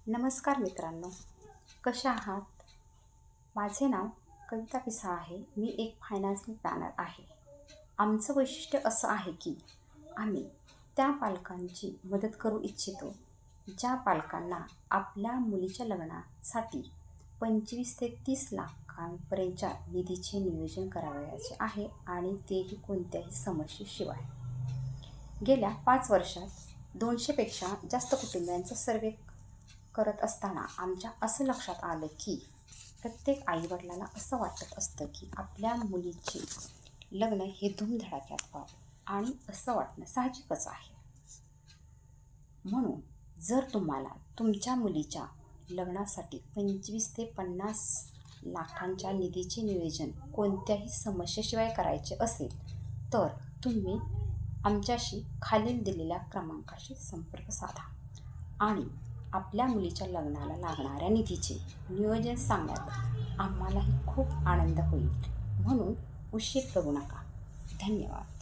नमस्कार मित्रांनो, कशा आहात? माझे नाव कविता पिसा आहे. मी एक फायनान्शियल प्लॅनर आहे. आमचं वैशिष्ट्य असं आहे की आम्ही त्या पालकांची मदत करू इच्छितो ज्या पालकांना आपल्या मुलीच्या लग्नासाठी 25 ते 30 लाखांपर्यंतच्या निधीचे नियोजन करावयाचे आहे आणि तेही कोणत्याही समस्येशिवाय. गेल्या 5 वर्षात 200पेक्षा जास्त कुटुंबियांचा सर्वे करत असताना आमच्या असं लक्षात आलं की प्रत्येक आईवडिलाला असं वाटत असतं की आपल्या मुलीचे लग्न हे धूमधडाक्यात व्हावं आणि असं वाटणं साहजिकच आहे. म्हणून जर तुम्हाला तुमच्या मुलीच्या लग्नासाठी 25 ते 50 लाखांच्या निधीचे नियोजन कोणत्याही समस्येशिवाय करायचे असेल तर तुम्ही आमच्याशी खालील दिलेल्या क्रमांकाशी संपर्क साधा आणि आपल्या मुलीच्या लग्नाला लागणाऱ्या निधीचे नियोजन सांगण्यात आम्हालाही खूप आनंद होईल. म्हणून उशीर करू नका. धन्यवाद.